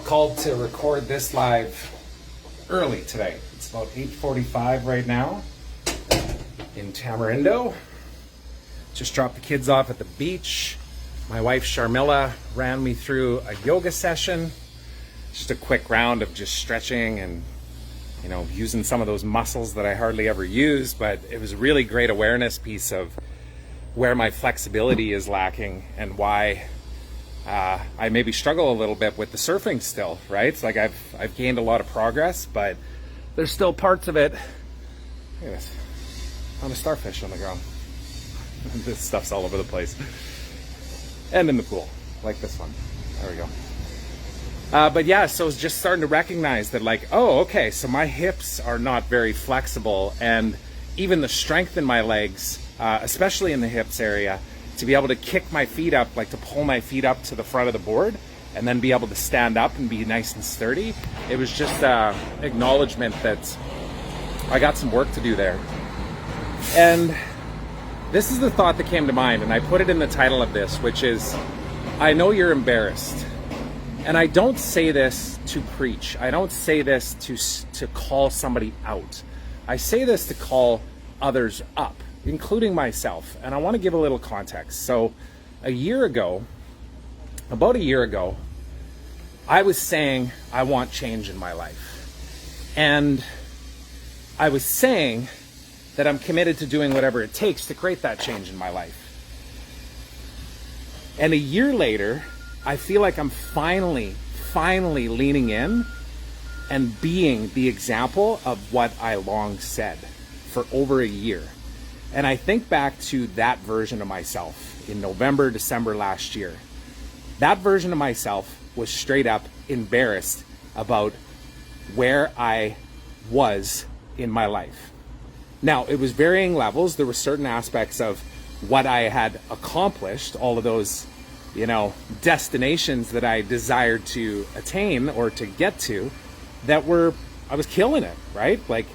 called to record this live early today. It's about 8:45 right now in Tamarindo. Just dropped the kids off at the beach. My wife Sharmila ran me through a yoga session. Just a quick round of just stretching and, you know, using some of those muscles that I hardly ever use, but it was a really great awareness piece of where my flexibility is lacking and why I maybe struggle a little bit with the surfing still, right? It's like I've gained a lot of progress, but there's still parts of it. Look at this. Found a starfish on the ground. This stuff's all over the place. And in the pool, like this one. There we go. But yeah, so it's just starting to recognize that, like, oh, okay, so my hips are not very flexible, and even the strength in my legs, especially in the hips area, to be able to kick my feet up, like to pull my feet up to the front of the board and then be able to stand up and be nice and sturdy. It was just acknowledgement that I got some work to do there. And this is the thought that came to mind, and I put it in the title of this, which is, I know you're embarrassed. And I don't say this to preach. I don't say this to call somebody out. I say this to call others up, including myself. And I want to give a little context. So about a year ago, I was saying I want change in my life. And I was saying that I'm committed to doing whatever it takes to create that change in my life. And a year later, I feel like I'm finally leaning in and being the example of what I long said for over a year. And I think back to that version of myself in November, December last year. That version of myself was straight up embarrassed about where I was in my life. Now, it was varying levels. There were certain aspects of what I had accomplished, all of those, you know, destinations that I desired to attain or to get to, I was killing it, right? Like,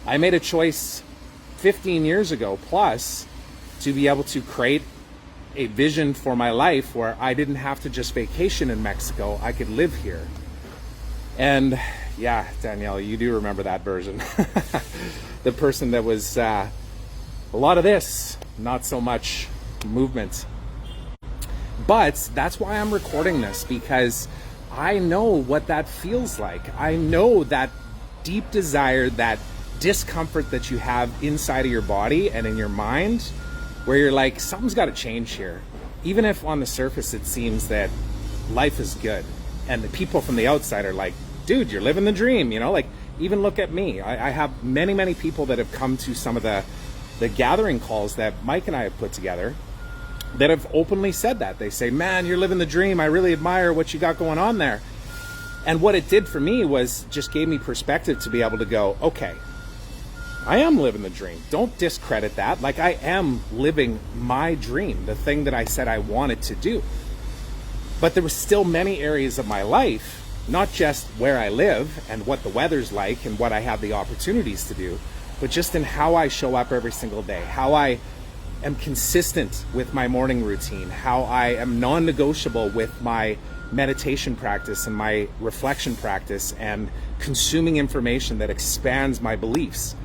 I made a choice 15 years ago plus to be able to create a vision for my life where I didn't have to just vacation in Mexico. I could live here. And yeah, Danielle, you do remember that version. The person that was a lot of this, not so much movement. But that's why I'm recording this, because I know what that feels like. I know that deep desire, that discomfort that you have inside of your body and in your mind, where you're like, something's got to change here. Even if on the surface it seems that life is good, and the people from the outside are like, dude, you're living the dream, you know? Like, even look at me. I have many people that have come to some of the gathering calls that Mike and I have put together that have openly said that. They say, man, you're living the dream. I really admire what you got going on there. And what it did for me was just gave me perspective to be able to go, okay, I am living the dream. Don't discredit that. Like, I am living my dream, the thing that I said I wanted to do. But there were still many areas of my life, not just where I live and what the weather's like and what I have the opportunities to do, but just in how I show up every single day, how I am consistent with my morning routine, how I am non-negotiable with my meditation practice and my reflection practice and consuming information that expands my beliefs,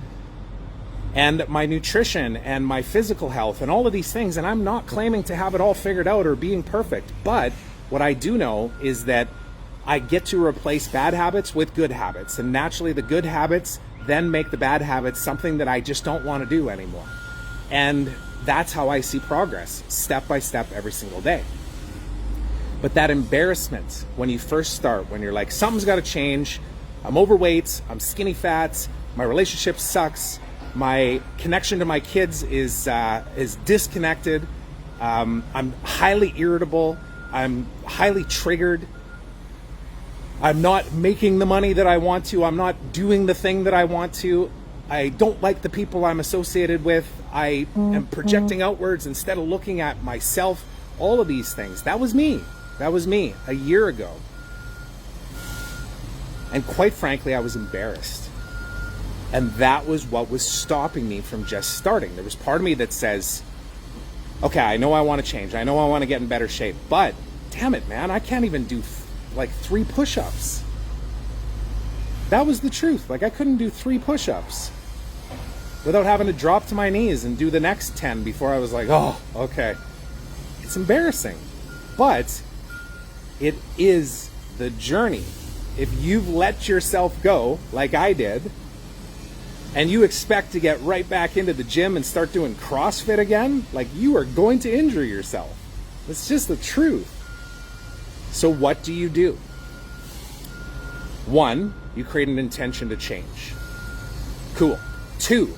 and my nutrition and my physical health and all of these things. And I'm not claiming to have it all figured out or being perfect, but what I do know is that I get to replace bad habits with good habits, and naturally the good habits then make the bad habits something that I just don't want to do anymore. And that's how I see progress, step by step, every single day. But that embarrassment when you first start, when you're like, something's got to change, I'm overweight, I'm skinny fat, my relationship sucks, my connection to my kids is disconnected, I'm highly irritable, I'm highly triggered, I'm not making the money that I want to, I'm not doing the thing that I want to, I don't like the people I'm associated with, I am projecting outwards instead of looking at myself, all of these things. That was me a year ago. And quite frankly, I was embarrassed. And that was what was stopping me from just starting. There was part of me that says, okay, I know I want to change. I know I want to get in better shape, but damn it, man, I can't even do like 3 push-ups. That was the truth. Like, I couldn't do 3 push-ups without having to drop to my knees and do the next 10 before I was like, oh, okay. It's embarrassing, but it is the journey. If you've let yourself go, like I did, and you expect to get right back into the gym and start doing CrossFit again, like, you are going to injure yourself. It's just the truth. So what do? 1, you create an intention to change. Cool. 2,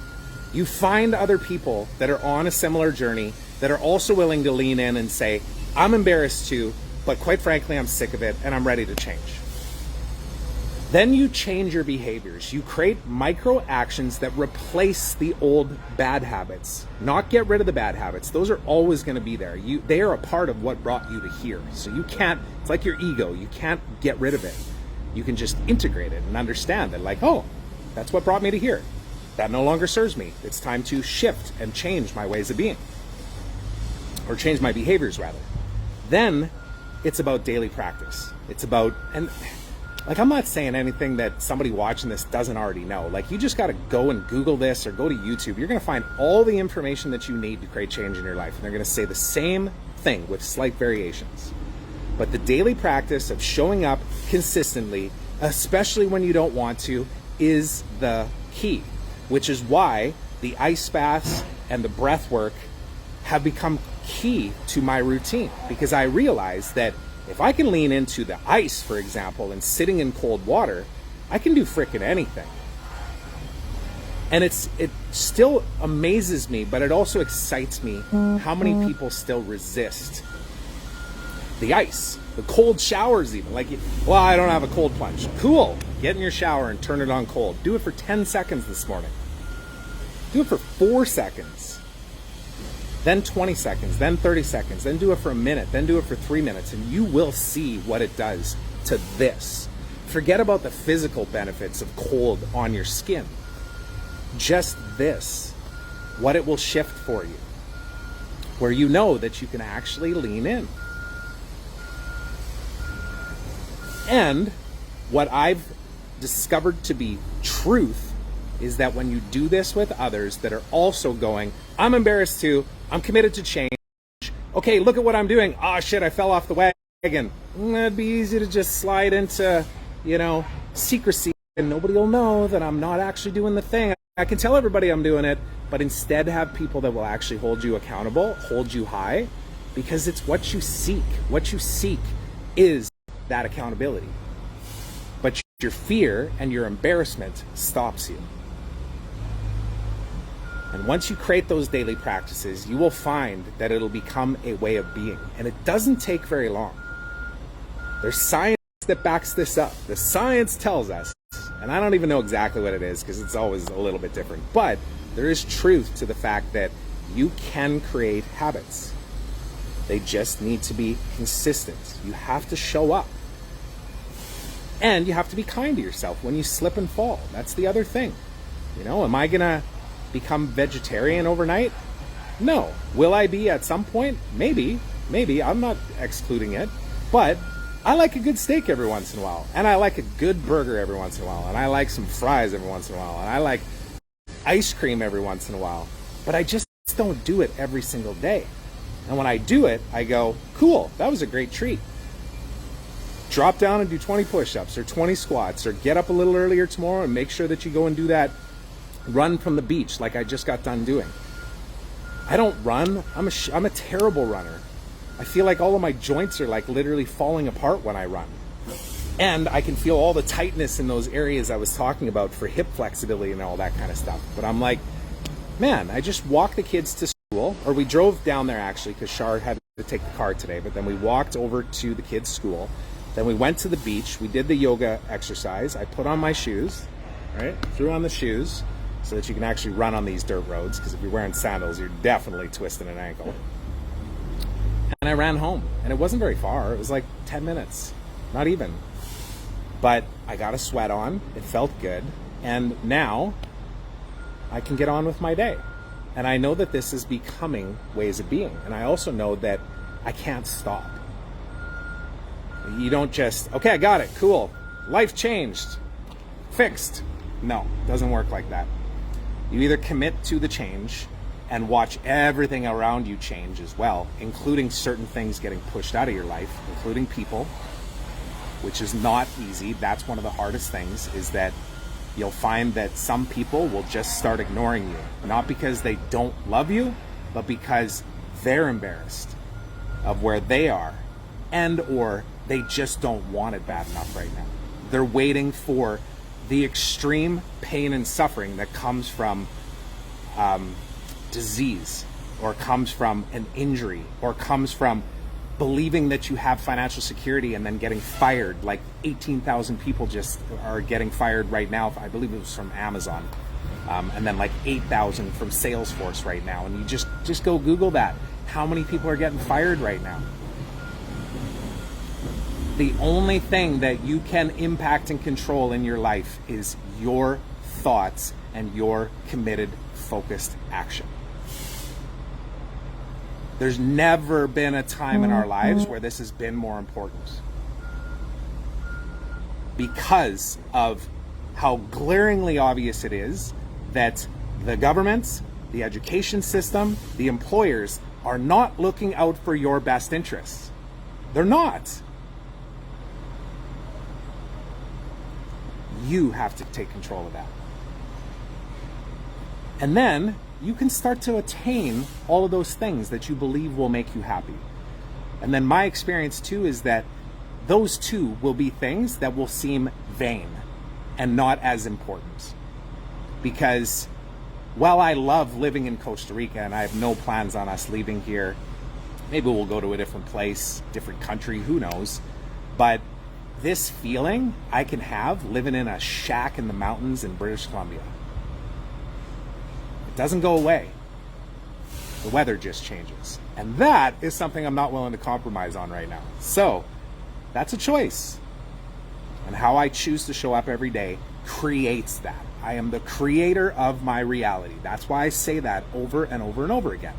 you find other people that are on a similar journey that are also willing to lean in and say, I'm embarrassed too, but quite frankly, I'm sick of it and I'm ready to change. Then you change your behaviors. You create micro actions that replace the old bad habits. Not get rid of the bad habits. Those are always going to be there. They are a part of what brought you to here. So you can't, it's like your ego. You can't get rid of it. You can just integrate it and understand that, like, oh, that's what brought me to here. That no longer serves me. It's time to shift and change my ways of being. Or change my behaviors, rather. Then it's about daily practice. It's about, and like, I'm not saying anything that somebody watching this doesn't already know. Like, you just got to go and Google this or go to YouTube. You're going to find all the information that you need to create change in your life. And they're going to say the same thing with slight variations. But the daily practice of showing up consistently, especially when you don't want to, is the key. Which is why the ice baths and the breath work have become key to my routine. Because I realize that if I can lean into the ice, for example, and sitting in cold water, I can do frickin' anything. And it still amazes me, but it also excites me how many people still resist the ice, the cold showers even. Like, well, I don't have a cold plunge. Cool. Get in your shower and turn it on cold. Do it for 10 seconds this morning. Do it for 4 seconds. Then 20 seconds, then 30 seconds, then do it for a minute, then do it for 3 minutes, and you will see what it does to this. Forget about the physical benefits of cold on your skin. Just this, what it will shift for you, where you know that you can actually lean in. And what I've discovered to be truth is that when you do this with others that are also going, I'm embarrassed too, I'm committed to change, okay, look at what I'm doing, oh shit, I fell off the wagon. It'd be easy to just slide into, secrecy, and nobody will know that I'm not actually doing the thing. I can tell everybody I'm doing it, but instead have people that will actually hold you accountable, hold you high, because it's what you seek. What you seek is that accountability. But your fear and your embarrassment stops you. And once you create those daily practices, you will find that it'll become a way of being. And it doesn't take very long. There's science that backs this up. The science tells us, and I don't even know exactly what it is because it's always a little bit different, but there is truth to the fact that you can create habits. They just need to be consistent. You have to show up. And you have to be kind to yourself when you slip and fall. That's the other thing. Am I going to become vegetarian overnight? No. Will I be at some point? Maybe. I'm not excluding it. But I like a good steak every once in a while. And I like a good burger every once in a while. And I like some fries every once in a while. And I like ice cream every once in a while. But I just don't do it every single day. And when I do it, I go, cool, that was a great treat. Drop down and do 20 push-ups or 20 squats, or get up a little earlier tomorrow and make sure that you go and do that run from the beach like I just got done doing. I don't run. I'm a terrible runner. I feel like all of my joints are like literally falling apart when I run. And I can feel all the tightness in those areas I was talking about for hip flexibility and all that kind of stuff. But I'm like, man, I just walked the kids to school, or we drove down there actually because Shar had to take the car today, but then we walked over to the kids' school. Then we went to the beach. We did the yoga exercise. I put on my shoes, right? Threw on the shoes so that you can actually run on these dirt roads, because if you're wearing sandals, you're definitely twisting an ankle. And I ran home, and it wasn't very far. It was like 10 minutes, not even. But I got a sweat on. It felt good. And now I can get on with my day. And I know that this is becoming ways of being. And I also know that I can't stop. You don't just, okay, I got it, cool, life changed, fixed. No, doesn't work like that. You either commit to the change and watch everything around you change as well, including certain things getting pushed out of your life, including people, which is not easy. That's one of the hardest things, is that you'll find that some people will just start ignoring you, not because they don't love you, but because they're embarrassed of where they are, and or they just don't want it bad enough right now. They're waiting for the extreme pain and suffering that comes from disease, or comes from an injury, or comes from believing that you have financial security and then getting fired. Like 18,000 people just are getting fired right now. I believe it was from Amazon. And then like 8,000 from Salesforce right now. And you just go Google that. How many people are getting fired right now? The only thing that you can impact and control in your life is your thoughts and your committed, focused action. There's never been a time in our lives where this has been more important, because of how glaringly obvious it is that the governments, the education system, the employers are not looking out for your best interests. They're not. You have to take control of that. And then you can start to attain all of those things that you believe will make you happy. And then my experience too is that those two will be things that will seem vain and not as important. Because while I love living in Costa Rica and I have no plans on us leaving here, maybe we'll go to a different place, different country, who knows. But this feeling I can have living in a shack in the mountains in British Columbia, doesn't go away. The weather just changes. And that is something I'm not willing to compromise on right now. So that's a choice. And how I choose to show up every day creates that. I am the creator of my reality. That's why I say that over and over and over again.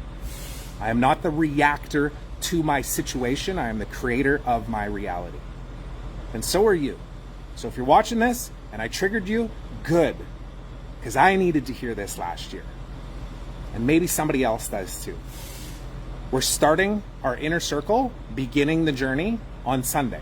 I am not the reactor to my situation. I am the creator of my reality. And so are you. So if you're watching this and I triggered you, good. Because I needed to hear this last year. And maybe somebody else does too. We're starting our inner circle, beginning the journey on Sunday.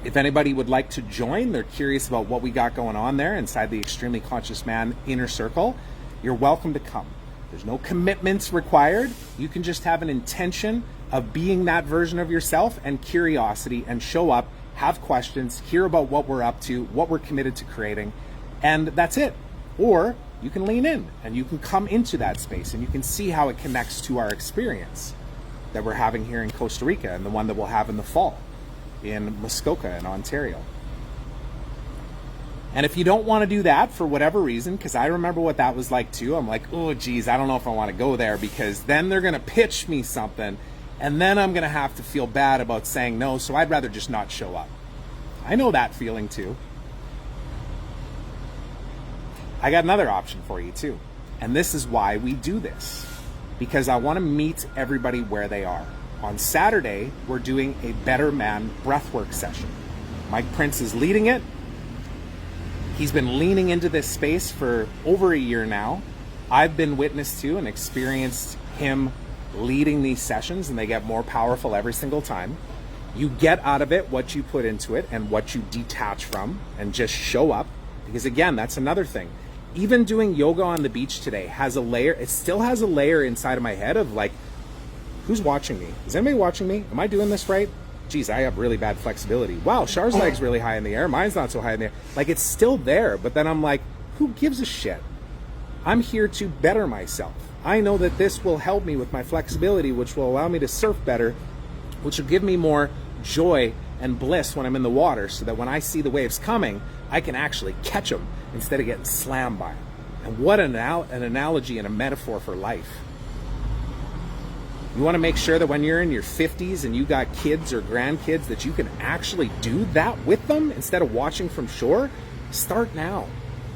If anybody would like to join, they're curious about what we got going on there inside the Extremely Conscious Man inner circle, you're welcome to come. There's no commitments required. You can just have an intention of being that version of yourself and curiosity, and show up, have questions, hear about what we're up to, what we're committed to creating, and that's it. Or you can lean in and you can come into that space and you can see how it connects to our experience that we're having here in Costa Rica and the one that we'll have in the fall in Muskoka in Ontario. And if you don't want to do that for whatever reason, because I remember what that was like too, I'm like, oh geez, I don't know if I want to go there, because then they're going to pitch me something and then I'm going to have to feel bad about saying no, so I'd rather just not show up. I know that feeling too. I got another option for you too. And this is why we do this. Because I want to meet everybody where they are. On Saturday, we're doing a Better Man breathwork session. Mike Prince is leading it. He's been leaning into this space for over a year now. I've been witness to and experienced him leading these sessions, and they get more powerful every single time. You get out of it what you put into it and what you detach from, and just show up. Because again, that's another thing. Even doing yoga on the beach today has a layer, it still has a layer inside of my head of like, who's watching me? Is anybody watching me? Am I doing this right? Geez, I have really bad flexibility. Wow, Char's leg's really high in the air. Mine's not so high in the air. Like, it's still there, but then I'm like, who gives a shit? I'm here to better myself. I know that this will help me with my flexibility, which will allow me to surf better, which will give me more joy and bliss when I'm in the water, so that when I see the waves coming, I can actually catch them instead of getting slammed by them. And what an analogy and a metaphor for life. You want to make sure that when you're in your 50s and you got kids or grandkids, that you can actually do that with them instead of watching from shore. Start now.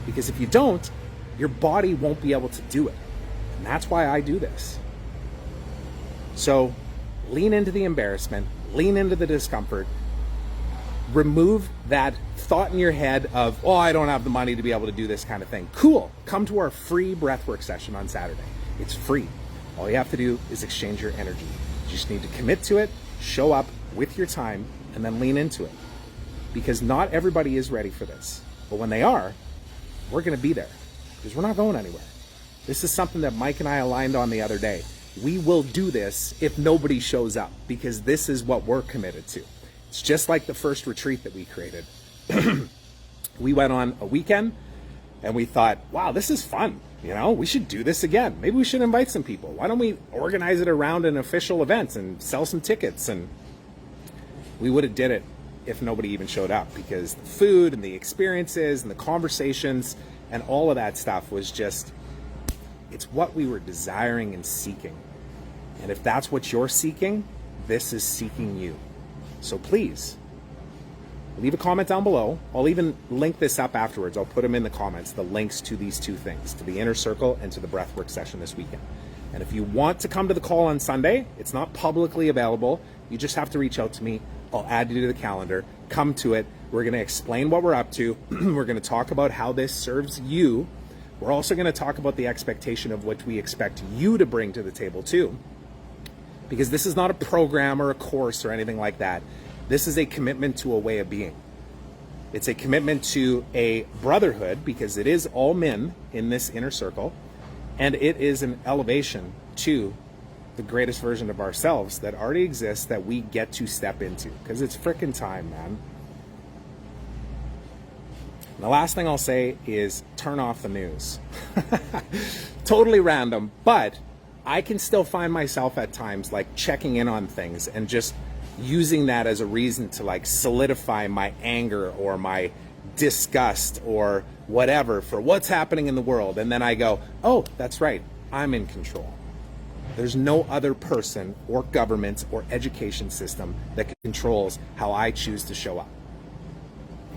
Because if you don't, your body won't be able to do it. And that's why I do this. So lean into the embarrassment, lean into the discomfort, remove that thought in your head of, oh, I don't have the money to be able to do this kind of thing. Cool. Come to our free breathwork session on Saturday. It's free. All you have to do is exchange your energy. You just need to commit to it, show up with your time, and then lean into it. Because not everybody is ready for this. But when they are, we're going to be there. Because we're not going anywhere. This is something that Mike and I aligned on the other day. We will do this if nobody shows up. Because this is what we're committed to. It's just like the first retreat that we created. We went on a weekend and we thought, wow, this is fun. You know, we should do this again. Maybe we should invite some people. Why don't we organize it around an official event and sell some tickets? And we would have did it if nobody even showed up, because the food and the experiences and the conversations and all of that stuff was just, it's what we were desiring and seeking. And if that's what you're seeking, this is seeking you. So please, leave a comment down below. I'll even link this up afterwards. I'll put them in the comments, the links to these two things, to the inner circle and to the breathwork session this weekend. And if you want to come to the call on Sunday, it's not publicly available. You just have to reach out to me. I'll add you to the calendar. Come to it. We're going to explain what we're up to. We're going to talk about how this serves you. We're also going to talk about the expectation of what we expect you to bring to the table too. Because this is not a program or a course or anything like that. This is a commitment to a way of being. It's a commitment to a brotherhood, because it is all men in this inner circle. And it is an elevation to the greatest version of ourselves that already exists, that we get to step into. Because it's frickin' time, man. And the last thing I'll say is turn off the news. Totally random, but I can still find myself at times like checking in on things and just using that as a reason to like solidify my anger or my disgust or whatever for what's happening in the world. And then I go, oh, that's right, I'm in control. There's no other person or government or education system that controls how I choose to show up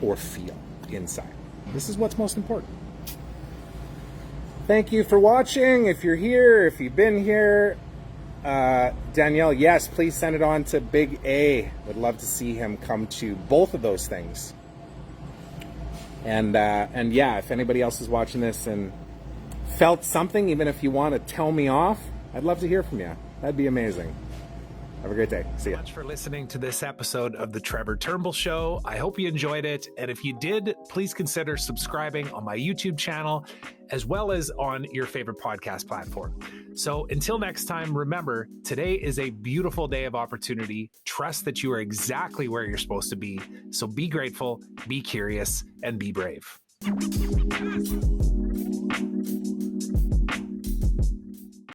or feel inside. This is what's most important. Thank you for watching. If you're here, if you've been here, Danielle, yes, please send it on to Big A. Would love to see him come to both of those things. And yeah, if anybody else is watching this and felt something, even if you want to tell me off, I'd love to hear from you. That'd be amazing. Have a great day. See ya. Thanks for listening to this episode of the Trevor Turnbull Show. I hope you enjoyed it. And if you did, please consider subscribing on my YouTube channel, as well as on your favorite podcast platform. So until next time, remember, today is a beautiful day of opportunity. Trust that you are exactly where you're supposed to be. So be grateful, be curious, and be brave.